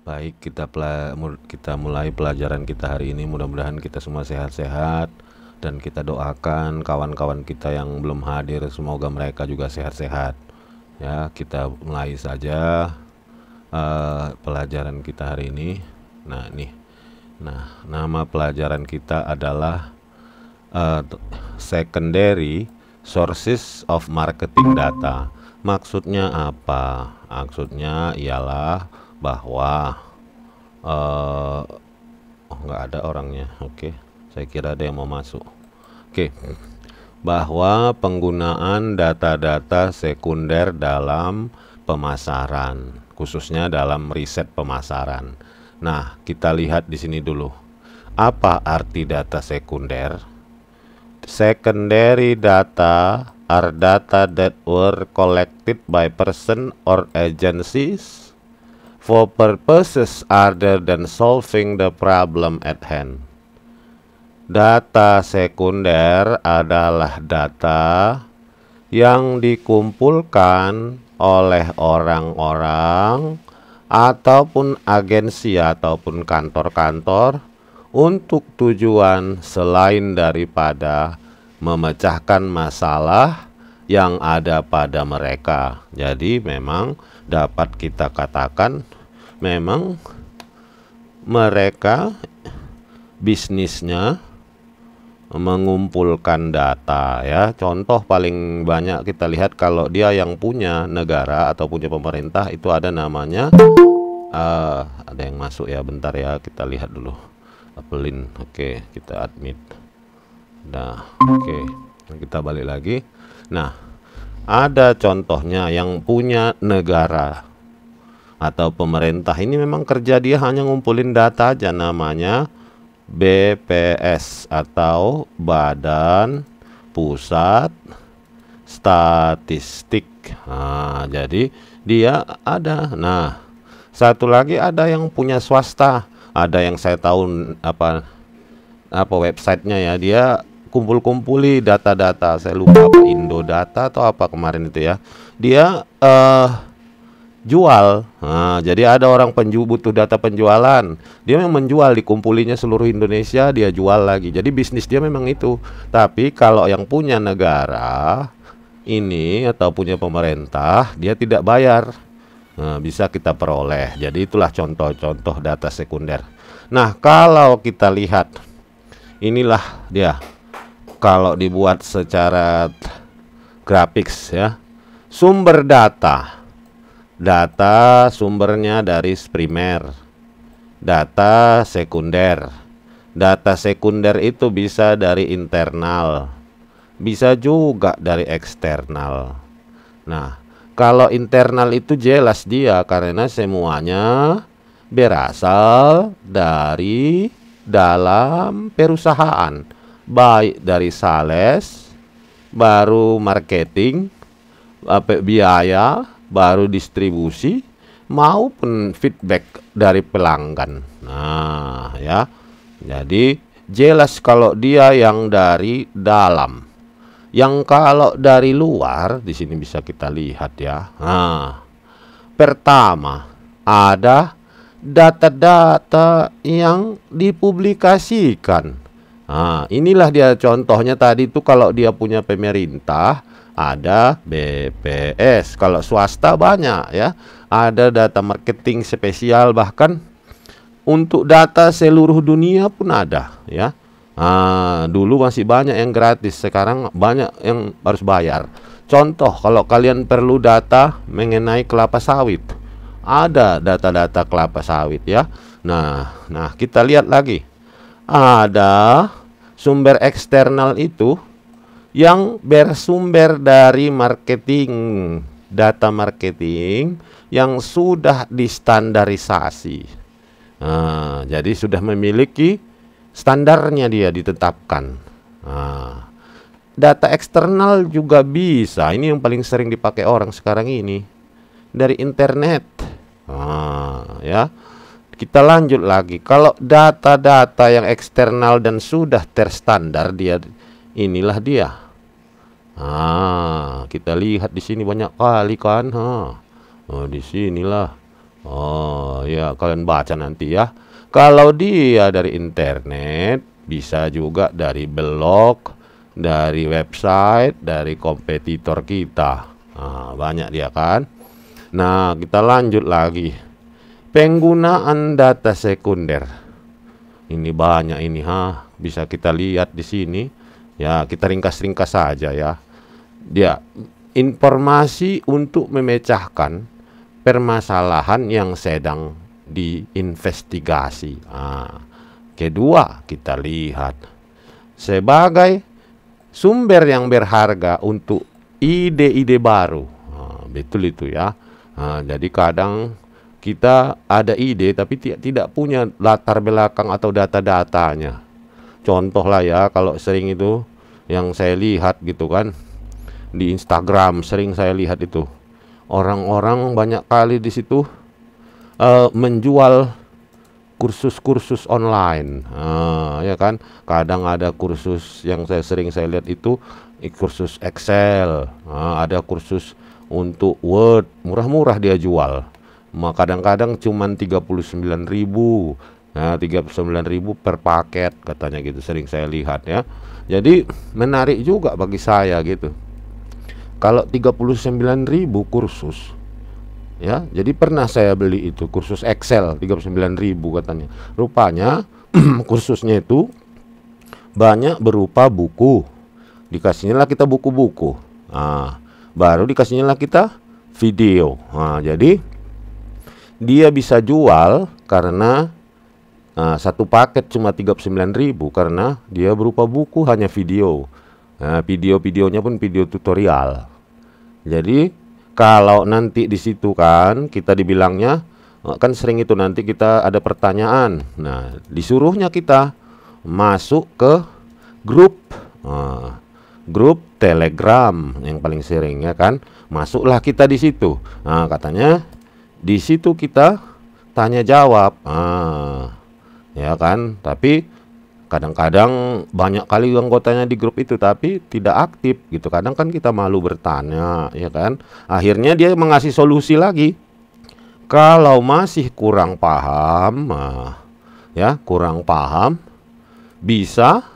Baik, kita mulai pelajaran kita hari ini. Mudah-mudahan kita semua sehat-sehat, dan kita doakan kawan-kawan kita yang belum hadir, semoga mereka juga sehat-sehat. Ya, kita mulai saja pelajaran kita hari ini. Nah, nih. Nah, nama pelajaran kita adalah Secondary Sources of Marketing Data. Maksudnya apa? Maksudnya ialah bahwa nggak ada orangnya. Oke, saya kira ada yang mau masuk. Oke, bahwa penggunaan data-data sekunder dalam pemasaran, khususnya dalam riset pemasaran. Nah, kita lihat di sini dulu. Apa arti data sekunder? Secondary data are data that were collected by person or agencies for purposes other than solving the problem at hand. Data sekunder adalah data yang dikumpulkan oleh orang-orang ataupun agensi ataupun kantor-kantor untuk tujuan selain daripada memecahkan masalah yang ada pada mereka. Jadi memang dapat kita katakan memang mereka bisnisnya mengumpulkan data, ya. Contoh paling banyak kita lihat kalau dia yang punya negara atau punya pemerintah itu ada namanya ada yang masuk ya, bentar ya, kita lihat dulu. Apelin, oke, kita admit. Nah, oke, kita balik lagi. Nah, ada contohnya yang punya negara atau pemerintah ini memang kerja dia hanya ngumpulin data aja, namanya BPS atau Badan Pusat Statistik. Nah, jadi dia ada. Nah, satu lagi ada yang punya swasta. Ada yang saya tahu apa websitenya ya, dia kumpul-kumpuli data-data, saya lupa apa, Indodata atau apa kemarin itu ya, dia jual. Nah, jadi ada orang butuh data penjualan, dia memang menjual, dikumpulinya seluruh Indonesia, dia jual lagi. Jadi bisnis dia memang itu. Tapi kalau yang punya negara ini atau punya pemerintah, dia tidak bayar. Nah, bisa kita peroleh. Jadi itulah contoh-contoh data sekunder. Nah, kalau kita lihat, inilah dia. Kalau dibuat secara grafis ya, sumber data. Data sumbernya dari primer, data sekunder. Data sekunder itu bisa dari internal, bisa juga dari eksternal. Nah, kalau internal itu jelas dia karena semuanya berasal dari dalam perusahaan, baik dari sales, baru marketing, biaya, baru distribusi, maupun feedback dari pelanggan. Nah, ya. Jadi jelas kalau dia yang dari dalam. Yang kalau dari luar, di sini bisa kita lihat ya. Nah, pertama ada data-data yang dipublikasikan. Nah, inilah dia contohnya tadi itu. Kalau dia punya pemerintah ada BPS, kalau swasta banyak ya, ada data marketing spesial, bahkan untuk data seluruh dunia pun ada ya. Dulu masih banyak yang gratis, sekarang banyak yang harus bayar. Contoh, kalau kalian perlu data mengenai kelapa sawit, ada data-data kelapa sawit ya. Nah, kita lihat lagi. Ada sumber eksternal itu yang bersumber dari marketing, data marketing yang sudah distandarisasi. Jadi sudah memiliki standarnya, dia ditetapkan. Data eksternal juga bisa. Ini yang paling sering dipakai orang sekarang ini, dari internet. Ya, kita lanjut lagi. Kalau data-data yang eksternal dan sudah terstandar, dia inilah dia. Kita lihat di sini banyak kali kan. Di sinilah. Ya kalian baca nanti ya. Kalau dia dari internet, bisa juga dari blog, dari website, dari kompetitor kita. Nah, banyak dia kan. Nah, kita lanjut lagi. Penggunaan data sekunder. Ini banyak ini, bisa kita lihat di sini. Ya, kita ringkas-ringkas saja ya. Dia informasi untuk memecahkan permasalahan yang sedang diinvestigasi. Kedua, kita lihat sebagai sumber yang berharga untuk ide-ide baru. Betul itu ya. Jadi kadang kita ada ide tapi tidak punya latar belakang atau data-datanya. Contoh lah ya, kalau sering itu yang saya lihat gitu kan, di Instagram sering saya lihat itu orang-orang banyak kali di situ menjual kursus-kursus online. Ya kan, kadang ada kursus yang sering saya lihat itu kursus Excel, ada kursus untuk Word, murah-murah dia jual. Kadang-kadang cuman 39.000. Nah, 39.000 per paket katanya gitu, sering saya lihat ya. Jadi menarik juga bagi saya gitu. Kalau 39.000 kursus ya, jadi pernah saya beli itu kursus Excel 39.000 katanya. Rupanya kursusnya itu banyak berupa buku. Dikasihnya lah kita buku-buku. Baru dikasihnya lah kita video. Jadi dia bisa jual karena satu paket cuma 39.000 karena dia berupa buku hanya video. Video-videonya pun video tutorial. Jadi kalau nanti di situ kan kita dibilangnya, kan sering itu nanti kita ada pertanyaan. Nah, disuruhnya kita masuk ke grup grup Telegram yang paling sering ya kan. Masuklah kita di situ. Katanya di situ kita tanya jawab. Ya kan, tapi kadang-kadang banyak kali anggotanya di grup itu tapi tidak aktif gitu. Kadang kan kita malu bertanya ya kan. Akhirnya dia mengasih solusi lagi. Kalau masih kurang paham, kurang paham, bisa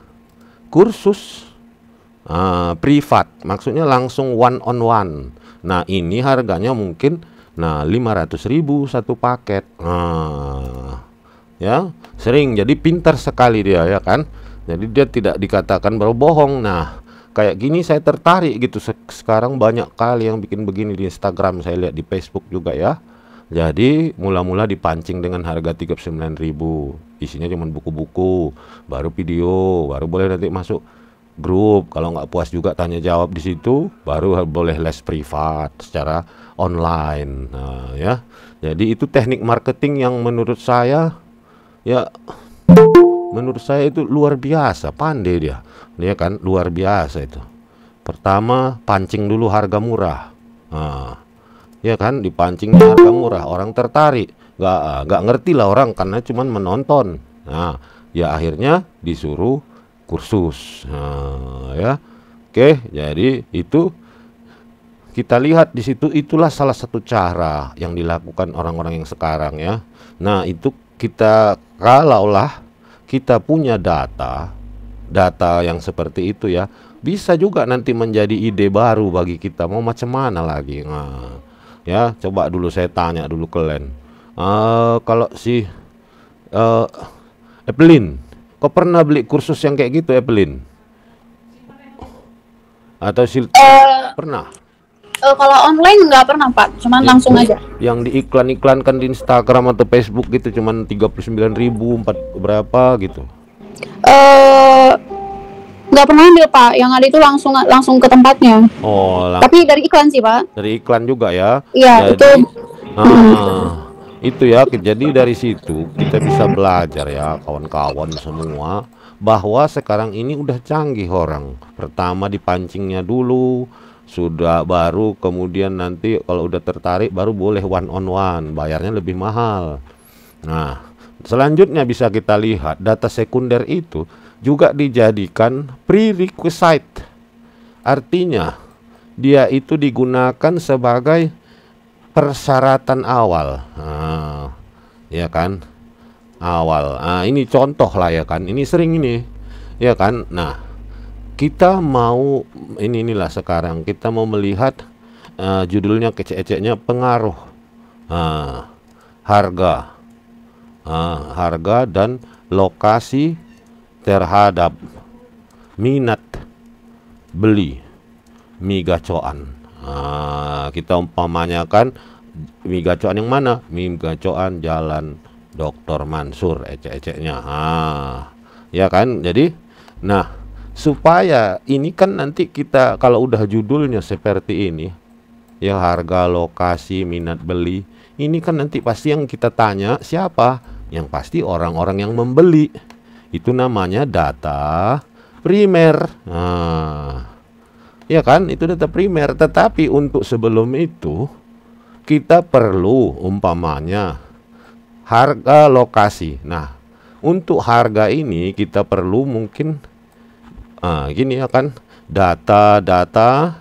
kursus privat, maksudnya langsung one on one. Nah, ini harganya mungkin 500.000 satu paket. Ya, sering, jadi pintar sekali dia ya kan. Jadi dia tidak dikatakan berbohong. Nah, kayak gini saya tertarik gitu. Sekarang banyak kali yang bikin begini di Instagram, saya lihat di Facebook juga ya. Jadi mula-mula dipancing dengan harga 39.000. Isinya cuma buku-buku, baru video, baru boleh nanti masuk grup. Kalau nggak puas juga tanya jawab di situ, baru boleh les privat secara online. Nah, ya. Jadi itu teknik marketing yang menurut saya itu luar biasa, pandai dia kan, luar biasa itu. Pertama pancing dulu harga murah. Ya kan, dipancingnya harga murah, orang tertarik. Nggak ngerti lah orang karena cuman menonton. Nah, ya akhirnya disuruh kursus. Ya. Oke, jadi itu kita lihat di situ, itulah salah satu cara yang dilakukan orang-orang yang sekarang ya. Nah, itu kita kalaulah kita punya data yang seperti itu ya, bisa juga nanti menjadi ide baru bagi kita mau macam mana lagi. Ya, coba dulu saya tanya dulu ke Len. Kalau si Evelyn, kau pernah beli kursus yang kayak gitu, Evelyn? Atau pernah? Kalau online nggak pernah Pak, cuman langsung aja. Yang diiklan-iklankan di Instagram atau Facebook gitu, cuman 39.000, berapa gitu? Nggak pernah ambil Pak, yang ada itu langsung ke tempatnya. Tapi dari iklan sih Pak. Dari iklan juga ya? Iya, itu. Itu ya, jadi dari situ kita bisa belajar ya kawan-kawan semua, bahwa sekarang ini udah canggih orang. Pertama dipancingnya dulu, sudah baru kemudian nanti kalau udah tertarik baru boleh one on one, bayarnya lebih mahal. Nah, selanjutnya bisa kita lihat data sekunder itu juga dijadikan prerequisite. Artinya dia itu digunakan sebagai persyaratan awal. ya kan? Awal. Nah, ini contoh lah ya kan. Ini sering ini, ya kan? Nah, kita mau inilah sekarang kita mau melihat judulnya kece-eceknya pengaruh harga, harga dan lokasi terhadap minat beli mie gacoan. Kita umpamanya kan mie gacoan yang mana? Mie gacoan Jalan Dr. Mansur, ecek-eceknya. Ya kan? Jadi, nah, supaya ini kan nanti kita kalau udah judulnya seperti ini, ya harga, lokasi, minat beli, ini kan nanti pasti yang kita tanya siapa? Yang pasti orang-orang yang membeli. Itu namanya data primer. Ya kan? Itu data primer. Tetapi untuk sebelum itu kita perlu umpamanya harga lokasi. Nah, untuk harga ini kita perlu mungkin gini ya kan, data-data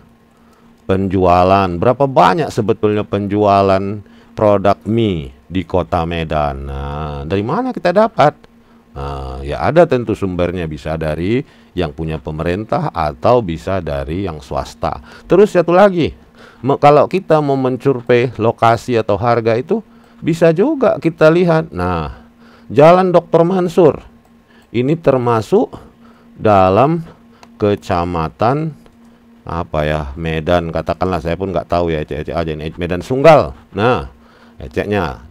penjualan. Berapa banyak sebetulnya penjualan produk mie di Kota Medan. Nah, dari mana kita dapat? Ya ada tentu sumbernya, bisa dari yang punya pemerintah atau bisa dari yang swasta. Terus satu lagi, kalau kita mau mencurvei lokasi atau harga itu bisa juga kita lihat. Nah, Jalan Dr. Mansur ini termasuk dalam kecamatan apa ya, Medan katakanlah, saya pun nggak tahu ya, ecek-ecek aja ini Medan Sunggal. Nah, eceknya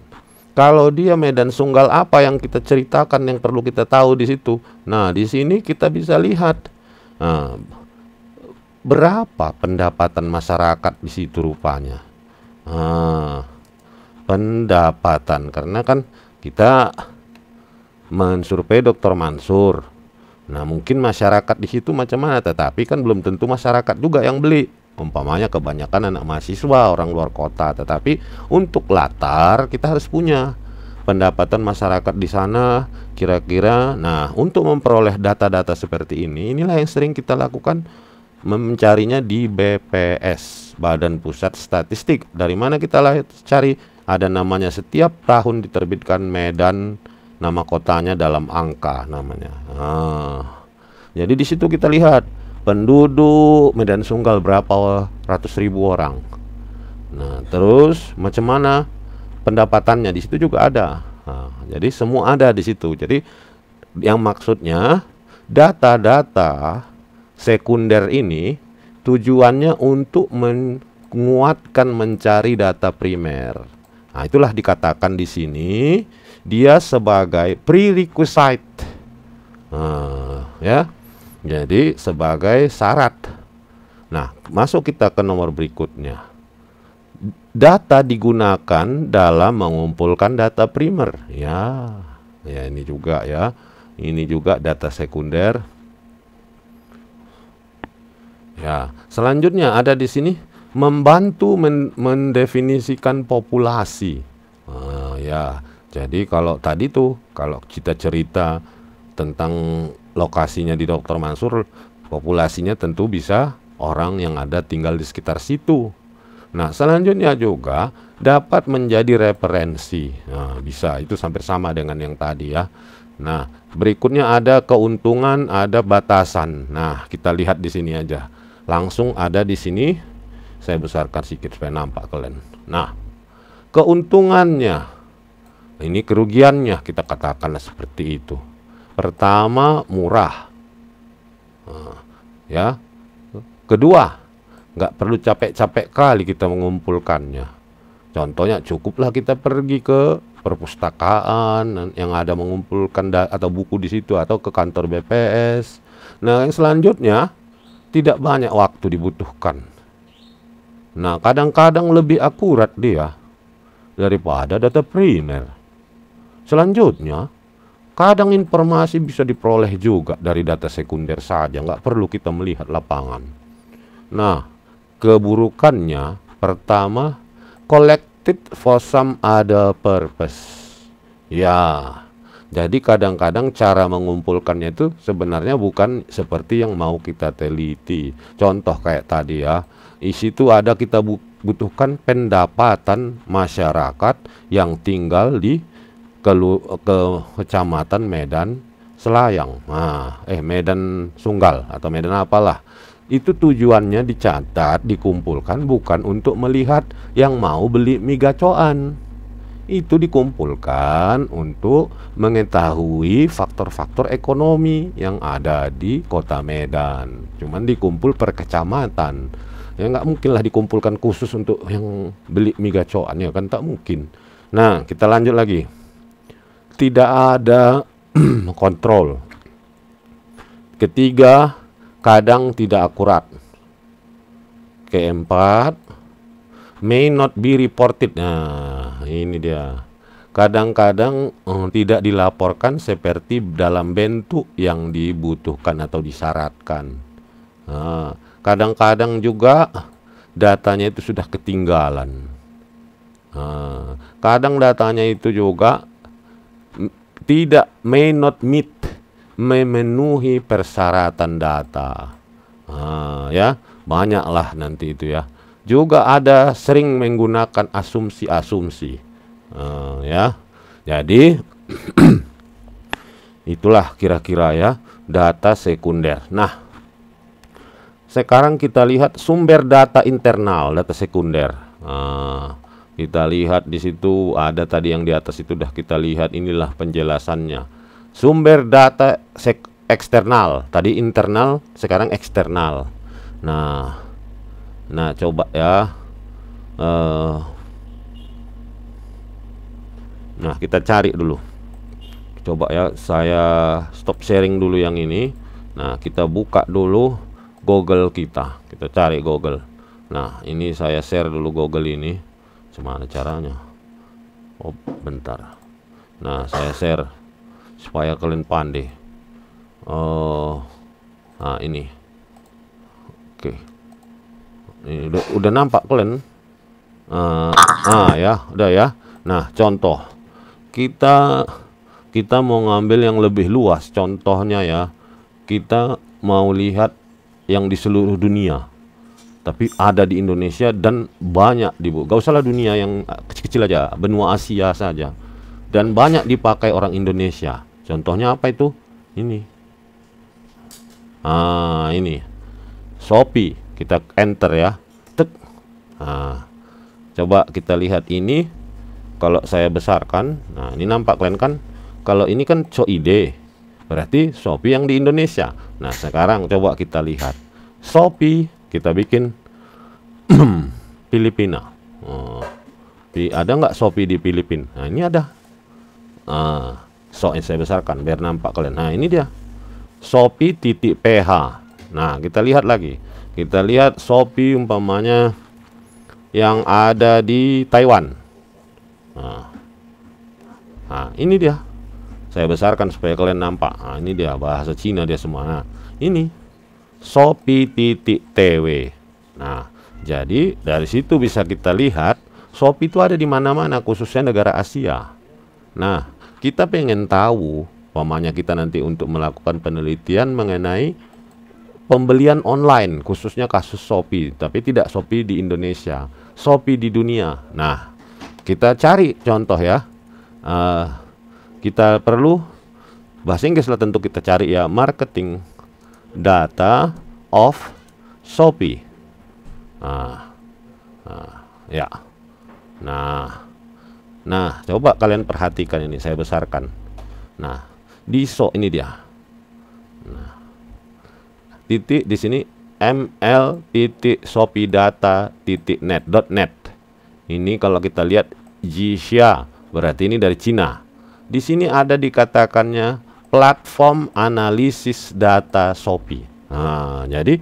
kalau dia Medan Sunggal, apa yang kita ceritakan yang perlu kita tahu di situ. Nah, di sini kita bisa lihat berapa pendapatan masyarakat di situ rupanya. Pendapatan, karena kan kita mensurvei Dr. Mansur. Nah, mungkin masyarakat di situ macam mana, tetapi kan belum tentu masyarakat juga yang beli. Umpamanya kebanyakan anak mahasiswa, orang luar kota. Tetapi untuk latar kita harus punya pendapatan masyarakat di sana kira-kira. Nah, untuk memperoleh data-data seperti ini, inilah yang sering kita lakukan, mencarinya di BPS, Badan Pusat Statistik. Dari mana kita cari? Ada namanya, setiap tahun diterbitkan Medan, nama kotanya dalam angka namanya. Jadi di situ kita lihat penduduk Medan Sunggal berapa ratus ribu orang. Nah, terus macam mana pendapatannya, di situ juga ada. Jadi semua ada di situ. Jadi yang maksudnya data-data sekunder ini tujuannya untuk menguatkan mencari data primer. Nah, itulah dikatakan di sini dia sebagai prerequisite, ya. Jadi sebagai syarat. Nah, masuk kita ke nomor berikutnya. Data digunakan dalam mengumpulkan data primer. Ya, ini juga ya. Ini juga data sekunder. Ya, selanjutnya ada di sini membantu mendefinisikan populasi. Ya, jadi kalau tadi tuh, kalau kita cerita tentang lokasinya di Dr. Mansur, populasinya tentu bisa orang yang ada tinggal di sekitar situ. Nah, selanjutnya juga dapat menjadi referensi. Nah, bisa, itu hampir sama dengan yang tadi ya. Nah, berikutnya ada keuntungan, ada batasan. Nah, kita lihat di sini aja. Langsung ada di sini. Saya besarkan sedikit supaya nampak kalian. Nah, keuntungannya, ini kerugiannya, kita katakanlah seperti itu. Pertama, murah. Ya. Kedua, nggak perlu capek-capek kali kita mengumpulkannya. Contohnya, cukuplah kita pergi ke perpustakaan yang ada mengumpulkan atau buku di situ, atau ke kantor BPS. Nah, yang selanjutnya tidak banyak waktu dibutuhkan. Nah, kadang-kadang lebih akurat dia daripada data primer. Selanjutnya, kadang informasi bisa diperoleh juga dari data sekunder saja, nggak perlu kita melihat lapangan. Nah, keburukannya, pertama, collected for some other purpose. Ya, jadi kadang-kadang cara mengumpulkannya itu sebenarnya bukan seperti yang mau kita teliti. Contoh kayak tadi ya, di situ ada kita butuhkan pendapatan masyarakat yang tinggal di ke kecamatan Medan Selayang, Medan Sunggal atau Medan apalah. Itu tujuannya dicatat, dikumpulkan bukan untuk melihat yang mau beli mie gacoan. Itu dikumpulkan untuk mengetahui faktor-faktor ekonomi yang ada di kota Medan. Cuman dikumpul per kecamatan. Ya nggak mungkin lah dikumpulkan khusus untuk yang beli mie gacoan, ya kan, tak mungkin. Nah, kita lanjut lagi. Tidak ada kontrol. Ketiga, kadang tidak akurat. Keempat, may not be reported. Nah, ini dia. Kadang-kadang tidak dilaporkan seperti dalam bentuk yang dibutuhkan atau disyaratkan. Kadang-kadang juga datanya itu sudah ketinggalan. Kadang datanya itu juga tidak may not meet, memenuhi persyaratan data. Ya, banyaklah nanti itu ya. Juga ada sering menggunakan asumsi-asumsi. Ya. Jadi itulah kira-kira ya data sekunder. Nah, sekarang kita lihat sumber data internal, data sekunder. Kita lihat di situ ada tadi yang di atas itu udah kita lihat, inilah penjelasannya. Sumber data eksternal, tadi internal, sekarang eksternal. Nah coba ya. Nah, kita cari dulu. Coba ya, saya stop sharing dulu yang ini. Nah, kita buka dulu Google kita. Kita cari Google. Nah, ini saya share dulu Google ini. Gimana caranya? Oh, bentar. Nah, saya share supaya kalian pandai. Nah, ini. Oke. Ini udah nampak kalian? Ya, udah ya. Nah, contoh. Kita mau ngambil yang lebih luas. Contohnya ya, kita mau lihat yang di seluruh dunia. Tapi ada di Indonesia dan banyak gak usahlah dunia, yang kecil-kecil aja, benua Asia saja, dan banyak dipakai orang Indonesia. Contohnya apa itu? Ini. Ini Shopee. Kita enter ya. Tek. Coba kita lihat ini. Kalau saya besarkan, nah ini nampak kalian kan? Kalau ini kan Coide, berarti Shopee yang di Indonesia. Nah, sekarang coba kita lihat Shopee. Kita bikin Filipina. Ada nggak Shopee di Filipina? Nah, ini ada. Saya besarkan biar nampak kalian. Nah, ini dia Shopee.ph. Nah, kita lihat lagi. Kita lihat Shopee umpamanya yang ada di Taiwan. Nah, ini dia. Saya besarkan supaya kalian nampak. Nah, ini dia bahasa Cina dia semua. Nah, ini Shopee.tw. Nah, jadi dari situ bisa kita lihat Shopee itu ada di mana-mana, khususnya negara Asia. Nah, kita pengen tahu, umpamanya kita nanti untuk melakukan penelitian mengenai pembelian online, khususnya kasus Shopee, tapi tidak Shopee di Indonesia, Shopee di dunia. Nah, kita cari contoh ya. Kita perlu bahasa Inggris lah tentu, kita cari ya, marketing data of Shopee. Ya. Nah, coba kalian perhatikan ini, saya besarkan. Nah, ini dia. Nah, titik di sini ml.shopeedata.net. Ini kalau kita lihat Jixia, berarti ini dari Cina. Di sini ada dikatakannya platform analisis data Shopee. Nah, jadi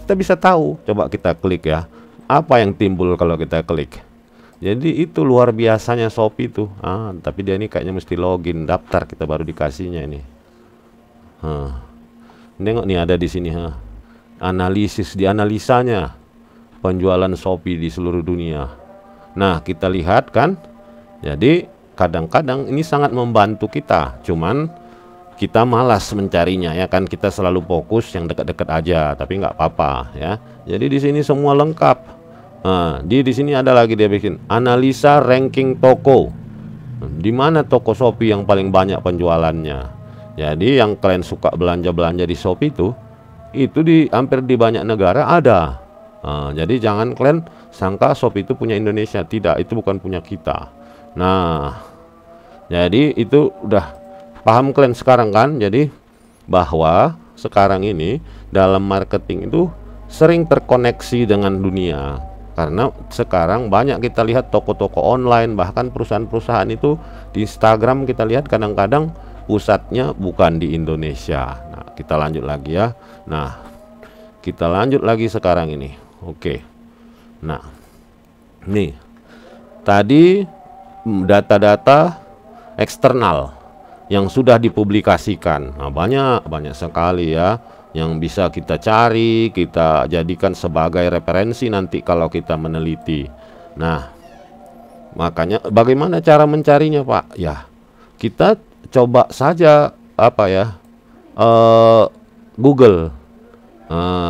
kita bisa tahu. Coba kita klik ya. Apa yang timbul kalau kita klik? Jadi itu luar biasanya Shopee itu. Tapi dia ini kayaknya mesti login, daftar, kita baru dikasihnya ini. Nengok nih, ada di sini analisis, dianalisanya penjualan Shopee di seluruh dunia. Nah, kita lihat kan. Jadi kadang-kadang ini sangat membantu kita. Cuman kita malas mencarinya ya kan, kita selalu fokus yang dekat-dekat aja, tapi nggak apa-apa ya. Jadi di sini semua lengkap. Di sini ada lagi dia bikin analisa ranking toko. Di mana toko Shopee yang paling banyak penjualannya? Jadi yang kalian suka belanja-belanja di Shopee itu di hampir di banyak negara ada. Jadi jangan kalian sangka Shopee itu punya Indonesia. Tidak, itu bukan punya kita. Nah, jadi itu udah paham kalian sekarang kan? Jadi bahwa sekarang ini dalam marketing itu sering terkoneksi dengan dunia. Karena sekarang banyak kita lihat toko-toko online, bahkan perusahaan-perusahaan itu di Instagram kita lihat kadang-kadang pusatnya bukan di Indonesia. Nah, kita lanjut lagi ya. Nah, kita lanjut lagi sekarang ini. Oke. Nah, nih tadi data-data eksternal yang sudah dipublikasikan. Nah, banyak sekali ya yang bisa kita cari, kita jadikan sebagai referensi nanti kalau kita meneliti. Nah, makanya bagaimana cara mencarinya, Pak? Ya, kita coba saja apa ya, Google.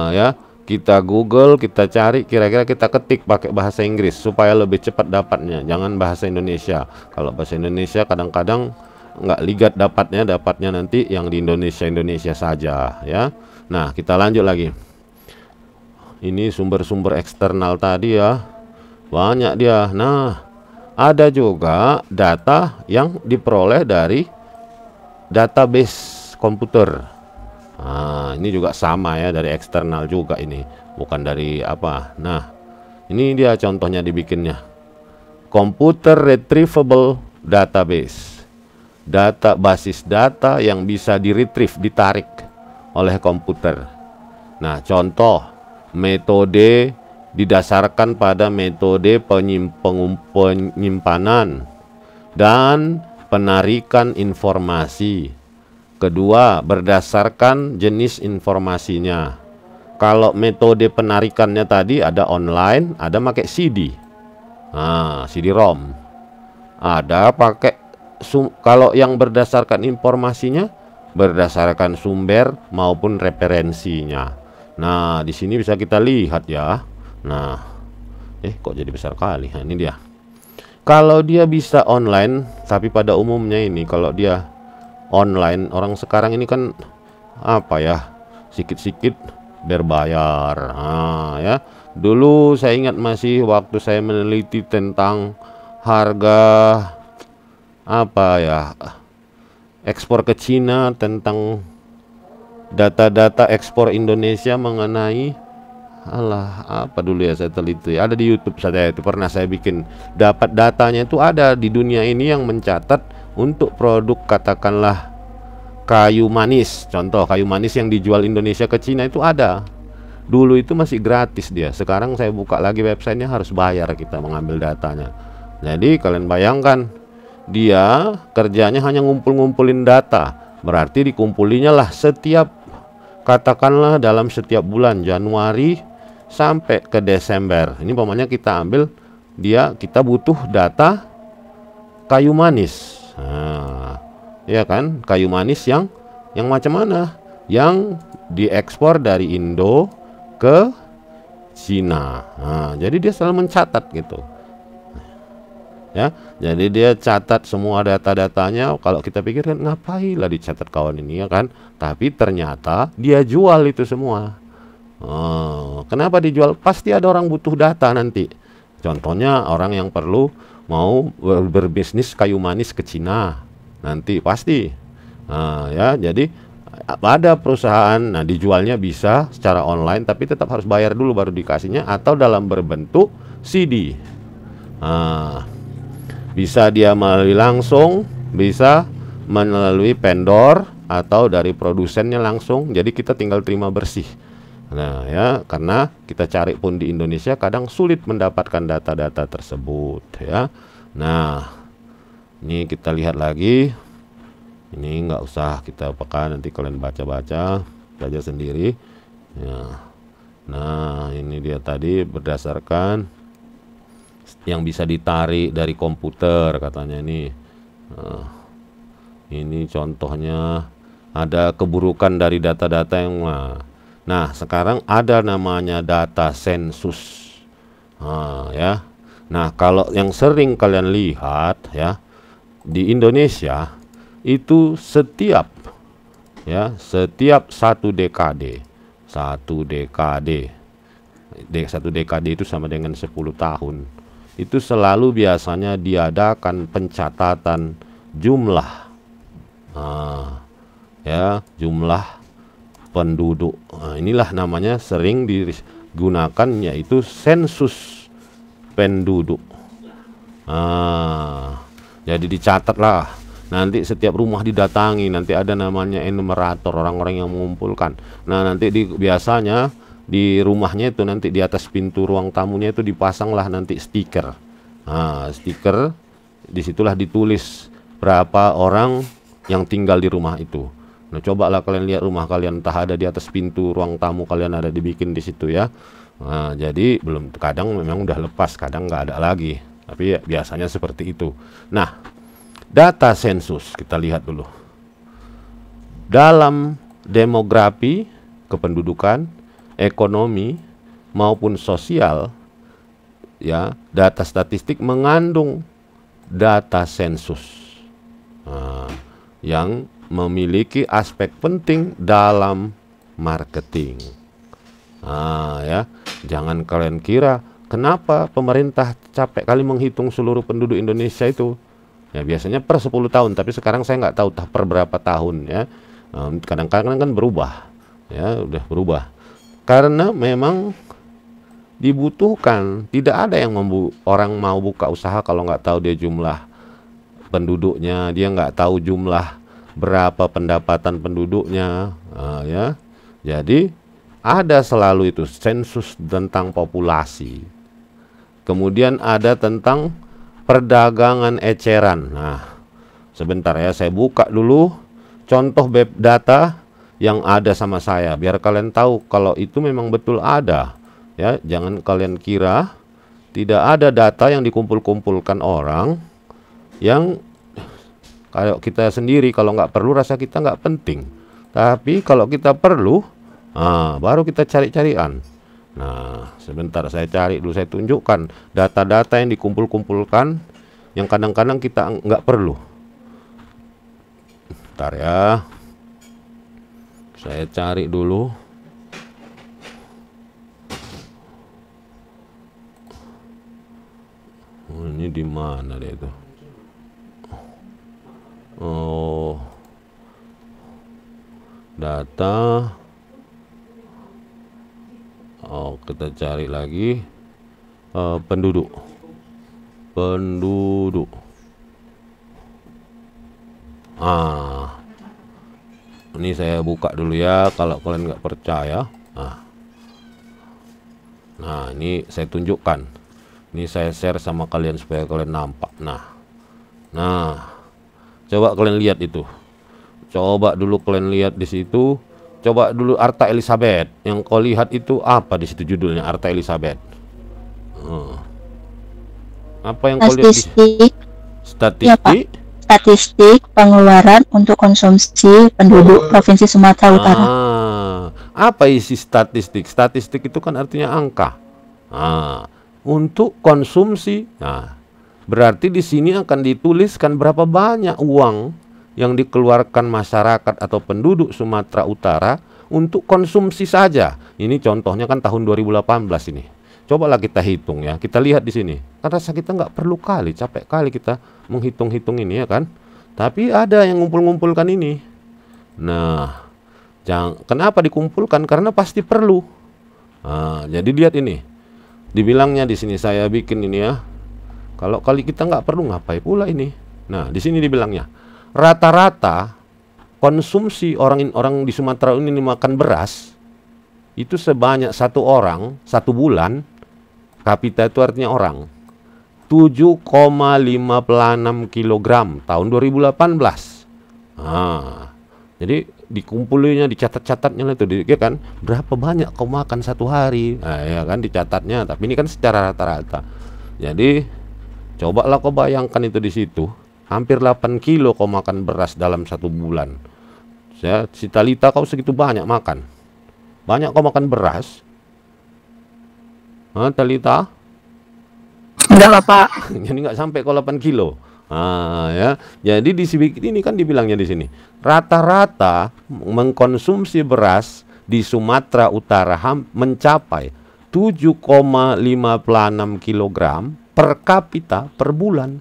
Ya, kita Google, kita cari, kira-kira kita ketik pakai bahasa Inggris supaya lebih cepat dapatnya. Jangan bahasa Indonesia. Kalau bahasa Indonesia kadang-kadang nggak ligat dapatnya nanti yang di Indonesia saja ya. Nah, kita lanjut lagi. Ini sumber-sumber eksternal tadi ya, banyak dia. Nah, ada juga data yang diperoleh dari database komputer. Nah, ini juga sama ya, dari eksternal juga ini, bukan dari apa. Nah, ini dia contohnya dibikinnya. Computer Retrievable Database. Data basis data yang bisa ditarik oleh komputer. Nah, contoh metode didasarkan pada metode penyimpanan dan penarikan informasi. Kedua, berdasarkan jenis informasinya. Kalau metode penarikannya tadi ada online, ada pakai CD. Nah, CD-ROM. Ada pakai kalau yang berdasarkan informasinya berdasarkan sumber maupun referensinya. Nah, di sini bisa kita lihat ya. Nah, kok jadi besar kali? Nah, ini dia. Kalau dia bisa online, tapi pada umumnya ini kalau dia online, orang sekarang ini kan apa ya, sikit-sikit berbayar. Nah, ya. Dulu saya ingat masih waktu saya meneliti tentang harga apa ya, ekspor ke Cina, tentang data-data ekspor Indonesia mengenai apa dulu ya, saya teliti ada di YouTube saya, itu pernah saya bikin, dapat datanya itu ada di dunia ini yang mencatat untuk produk katakanlah kayu manis, contoh kayu manis yang dijual Indonesia ke Cina itu ada. Dulu itu masih gratis dia, sekarang saya buka lagi websitenya harus bayar kita mengambil datanya. Jadi kalian bayangkan, dia kerjanya hanya ngumpulin data, berarti dikumpulinya lah setiap, katakanlah dalam setiap bulan Januari sampai ke Desember. Ini pokoknya kita ambil dia, kita butuh data kayu manis. Nah, ya kan, kayu manis yang macam mana? Yang diekspor dari Indo ke Cina. Nah, jadi dia selalu mencatat gitu. Ya, jadi dia catat semua data-datanya. Kalau kita pikir kan ngapain lah dicatat kawan ini ya kan, tapi ternyata dia jual itu semua. Kenapa dijual? Pasti ada orang butuh data nanti. Contohnya orang yang perlu mau berbisnis kayu manis ke Cina nanti pasti. Ya, jadi ada perusahaan, nah dijualnya bisa secara online, tapi tetap harus bayar dulu baru dikasihnya, atau dalam berbentuk CD. Bisa dia melalui langsung, bisa melalui vendor atau dari produsennya langsung. Jadi kita tinggal terima bersih. Nah ya, karena kita cari pun di Indonesia kadang sulit mendapatkan data-data tersebut ya. Nah, ini kita lihat lagi. Ini nggak usah kita peka, nanti kalian baca-baca saja sendiri ya. Nah, ini dia tadi berdasarkan yang bisa ditarik dari komputer katanya ini. Ini contohnya ada keburukan dari data-data yang nah sekarang ada namanya data sensus. Ya. Nah, kalau yang sering kalian lihat ya, di Indonesia itu setiap satu dekade itu sama dengan 10 tahun. Itu selalu biasanya diadakan pencatatan jumlah jumlah penduduk. Inilah namanya sering digunakan, yaitu sensus penduduk. Jadi dicatatlah, nanti setiap rumah didatangi, nanti ada namanya enumerator, orang-orang yang mengumpulkan. Nah, nanti biasanya di rumahnya itu nanti di atas pintu ruang tamunya itu dipasanglah nanti stiker. Stiker disitulah ditulis berapa orang yang tinggal di rumah itu. Nah, cobalah kalian lihat rumah kalian, entah ada di atas pintu ruang tamu kalian ada dibikin di situ ya. Jadi belum, kadang memang udah lepas, kadang nggak ada lagi. Tapi ya, biasanya seperti itu. Nah, data sensus kita lihat dulu. Dalam demografi, kependudukan, ekonomi maupun sosial, ya, data statistik mengandung data sensus yang memiliki aspek penting dalam marketing. Ya, jangan kalian kira kenapa pemerintah capek kali menghitung seluruh penduduk Indonesia itu. Ya, biasanya per 10 tahun, tapi sekarang saya nggak tahu per berapa tahun ya. Kadang-kadang kan berubah. Ya, udah berubah. Karena memang dibutuhkan, tidak ada yang orang mau buka usaha kalau nggak tahu dia jumlah penduduknya, dia nggak tahu jumlah berapa pendapatan penduduknya, ya. Jadi ada selalu itu sensus tentang populasi. Kemudian ada tentang perdagangan eceran. Nah, sebentar ya, saya buka dulu contoh data yang ada sama saya biar kalian tahu kalau itu memang betul ada. Ya, jangan kalian kira tidak ada data yang dikumpul-kumpulkan orang yang kalau kita sendiri kalau nggak perlu rasa kita nggak penting. Tapi kalau kita perlu, baru kita cari-carian. Nah, sebentar saya cari dulu, saya tunjukkan data-data yang dikumpul-kumpulkan yang kadang-kadang kita nggak perlu. Bentar ya, saya cari dulu. Ini di mana deh itu? Data. Kita cari lagi penduduk. Ini saya buka dulu ya kalau kalian nggak percaya. Nah, ini saya tunjukkan. Ini saya share sama kalian supaya kalian nampak. Nah, coba kalian lihat itu. Coba dulu kalian lihat di situ. Coba dulu Arta Elizabeth. Yang kau lihat itu apa di situ judulnya Arta Elizabeth? Apa yang kau lihat di situ? Statistik. Ya, statistik pengeluaran untuk konsumsi penduduk Provinsi Sumatera Utara. Apa isi statistik? Statistik itu kan artinya angka. Untuk konsumsi. Berarti di sini akan dituliskan berapa banyak uang yang dikeluarkan masyarakat atau penduduk Sumatera Utara untuk konsumsi saja. Ini contohnya kan tahun 2018 ini. Cobalah kita hitung ya. Kita lihat di sini. Karena kita nggak perlu kali, capek kali kita menghitung-hitung ini ya kan. Tapi ada yang ngumpul-ngumpulkan ini. Nah, kenapa dikumpulkan? Karena pasti perlu. Jadi lihat ini. Dibilangnya di sini saya bikin ini ya. Kalau kali kita nggak perlu ngapain pula ini. Nah, di sini dibilangnya rata-rata konsumsi orang di Sumatera ini makan beras itu sebanyak satu orang satu bulan, kapita itu artinya orang, 7,56 kilogram tahun 2018. Jadi dikumpulinya, dicatat-catatnya itu ya kan, berapa banyak kau makan satu hari, ya kan dicatatnya. Tapi ini kan secara rata-rata. Jadi cobalah kau bayangkan itu di situ. Hampir 8 kilo kau makan beras dalam satu bulan. Si Talita kau segitu banyak makan. Banyak kau makan beras. Talita? Enggak lah, Pak. Jadi nggak sampai kau 8 kilo. Ya. Jadi di ini kan dibilangnya di sini, rata-rata mengkonsumsi beras di Sumatera Utara mencapai 7,56 kilogram per kapita per bulan.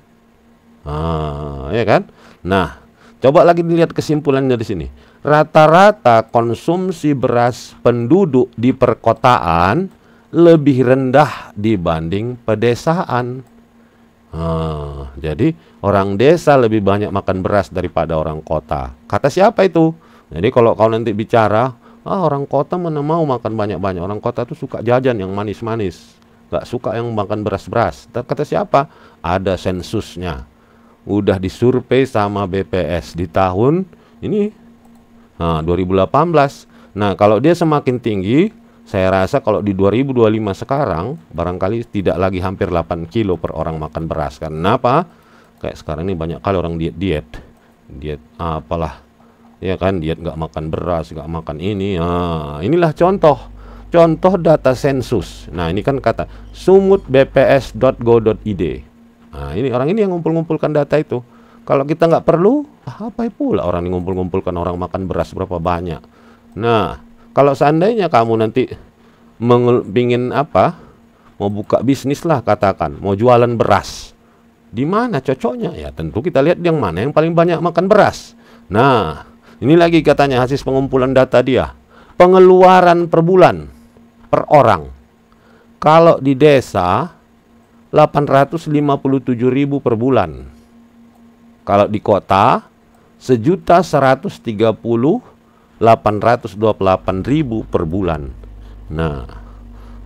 Ya kan? Nah, coba lagi dilihat kesimpulannya di sini. Rata-rata konsumsi beras penduduk di perkotaan lebih rendah dibanding pedesaan. Jadi orang desa lebih banyak makan beras daripada orang kota. Kata siapa itu? Jadi kalau kau nanti bicara, orang kota mana mau makan banyak-banyak. Orang kota tuh suka jajan yang manis-manis, gak suka yang makan beras-beras. Kata siapa? Ada sensusnya. Udah disurvei sama BPS di tahun ini 2018. Nah, kalau dia semakin tinggi, saya rasa kalau di 2025 sekarang barangkali tidak lagi hampir 8 kilo per orang makan beras. Kenapa? Kayak sekarang ini banyak kali orang diet apalah, ya kan, diet nggak makan beras, nggak makan ini. Inilah contoh data sensus. Nah, ini kan kata sumut.bps.go.id. Nah, ini orang ini yang ngumpul-ngumpulkan data itu. Kalau kita nggak perlu, apa pula orang ngumpul-ngumpulkan orang makan beras berapa banyak. Nah, kalau seandainya kamu nanti pingin apa, mau buka bisnis lah katakan, mau jualan beras, di mana cocoknya? Ya tentu kita lihat yang mana yang paling banyak makan beras. Nah, ini lagi katanya hasil pengumpulan data dia, pengeluaran per bulan per orang. Kalau di desa 857.000 per bulan. Kalau di kota 1.130.828.000 per bulan. Nah,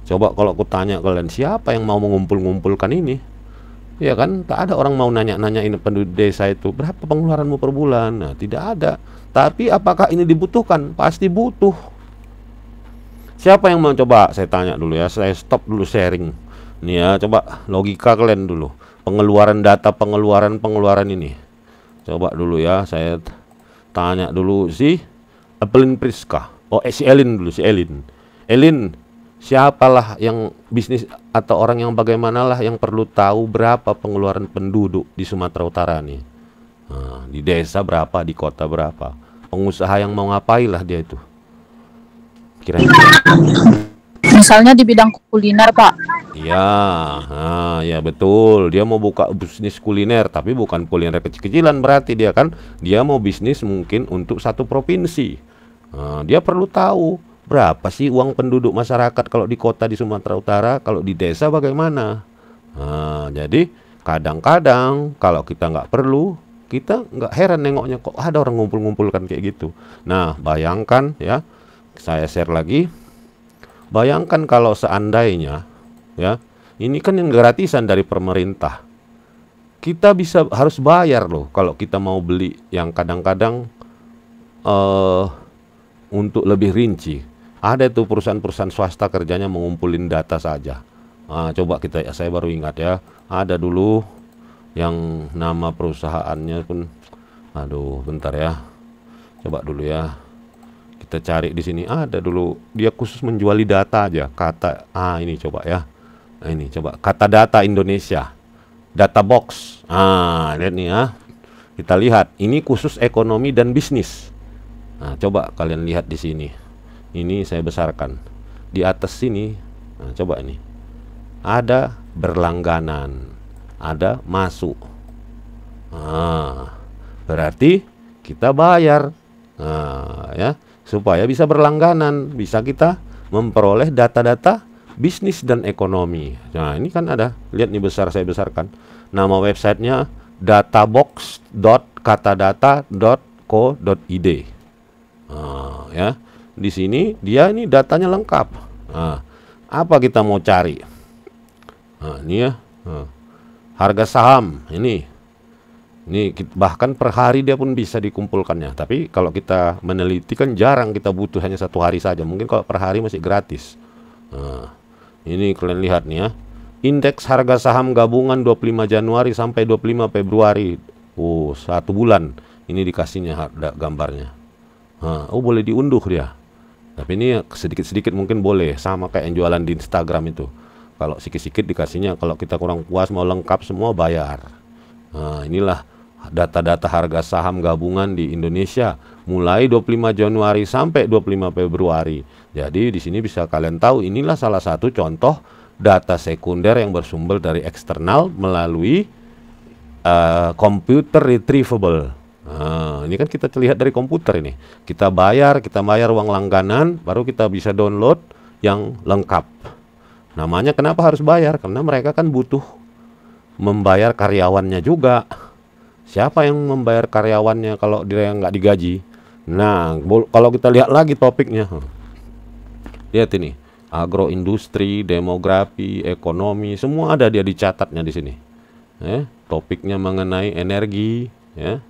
coba kalau aku tanya kalian, siapa yang mau mengumpul-ngumpulkan ini? Ya kan, tak ada orang mau nanya-nanya ini penduduk desa itu berapa pengeluaranmu per bulan. Nah, tidak ada. Tapi apakah ini dibutuhkan? Pasti butuh. Siapa yang mau? Coba saya tanya dulu ya, saya stop dulu sharing. Nih ya, coba logika kalian dulu. Pengeluaran data pengeluaran ini. Coba dulu ya, saya tanya dulu si Evelyn Priska. Si Elin dulu, si Elin. Elin, siapalah yang bisnis atau orang yang bagaimanalah yang perlu tahu berapa pengeluaran penduduk di Sumatera Utara nih? Di desa berapa, di kota berapa? Pengusaha yang mau ngapailah dia itu? Kira-kira. Misalnya di bidang kuliner, Pak. Iya, ya betul. Dia mau buka bisnis kuliner, tapi bukan kuliner kecil-kecilan berarti dia kan. Dia mau bisnis mungkin untuk satu provinsi. Dia perlu tahu berapa sih uang penduduk masyarakat kalau di kota di Sumatera Utara, kalau di desa bagaimana. Jadi kadang-kadang kalau kita nggak perlu, kita nggak heran nengoknya kok ada orang ngumpul-ngumpulkan kayak gitu. Nah, bayangkan ya, saya share lagi. Bayangkan kalau seandainya ya, ini kan yang gratisan dari pemerintah. Kita harus bayar loh kalau kita mau beli yang kadang-kadang untuk lebih rinci. Ada tuh perusahaan-perusahaan swasta kerjanya mengumpulin data saja. Coba saya baru ingat ya, ada dulu yang nama perusahaannya pun, aduh bentar ya, coba dulu ya. Kita cari di sini, ada dulu dia khusus menjuali data aja. Ini coba ya. Ini coba Kata Data Indonesia. Data box. Lihat nih ya. Kita lihat, ini khusus ekonomi dan bisnis. Coba kalian lihat di sini. Ini saya besarkan. Di atas sini, coba ini. Ada berlangganan, ada masuk. Berarti kita bayar. Ya. Supaya bisa berlangganan, bisa kita memperoleh data-data bisnis dan ekonomi. Nah, ini kan ada, lihat nih saya besarkan. Nama websitenya databox.katadata.co.id. Ya, di sini dia ini datanya lengkap. Apa kita mau cari? Ini ya, harga saham ini. Ini bahkan per hari dia pun bisa dikumpulkannya. Tapi kalau kita meneliti kan jarang kita butuh hanya 1 hari saja. Mungkin kalau per hari masih gratis. Ini kalian lihat nih ya. Indeks harga saham gabungan 25 Januari sampai 25 Februari. 1 bulan. Ini dikasihnya gambarnya. Boleh diunduh dia. Tapi ini sedikit-sedikit mungkin boleh. Sama kayak yang jualan di Instagram itu. Kalau sedikit-sedikit dikasihnya. Kalau kita kurang puas mau lengkap semua bayar. Nah, inilah data-data harga saham gabungan di Indonesia mulai 25 Januari sampai 25 Februari. Jadi di sini bisa kalian tahu, inilah salah satu contoh data sekunder yang bersumber dari eksternal melalui computer retrievable. Nah, ini kan kita lihat dari komputer ini. Kita bayar uang langganan, baru kita bisa download yang lengkap. Namanya kenapa harus bayar? Karena mereka kan butuh membayar karyawannya juga. Siapa yang membayar karyawannya kalau dia nggak digaji? Nah, kalau kita lihat lagi topiknya, lihat ini, agroindustri, demografi, ekonomi, semua ada dia dicatatnya di sini. Topiknya mengenai energi, ya.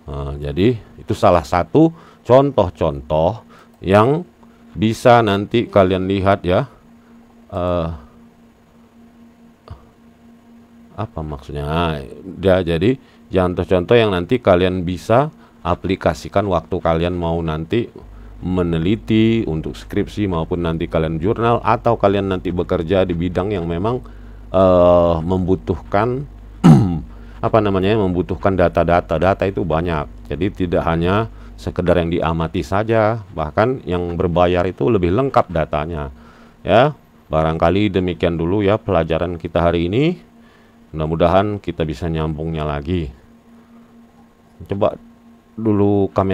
Nah, jadi itu salah satu contoh-contoh yang bisa nanti kalian lihat ya. Apa maksudnya? Jadi contoh-contoh yang nanti kalian bisa aplikasikan waktu kalian mau nanti meneliti untuk skripsi maupun nanti kalian jurnal atau kalian nanti bekerja di bidang yang memang membutuhkan membutuhkan data itu banyak. Jadi tidak hanya sekedar yang diamati saja, bahkan yang berbayar itu lebih lengkap datanya. Ya, barangkali demikian dulu ya pelajaran kita hari ini. Mudah-mudahan kita bisa nyambungnya lagi. Coba dulu kamera.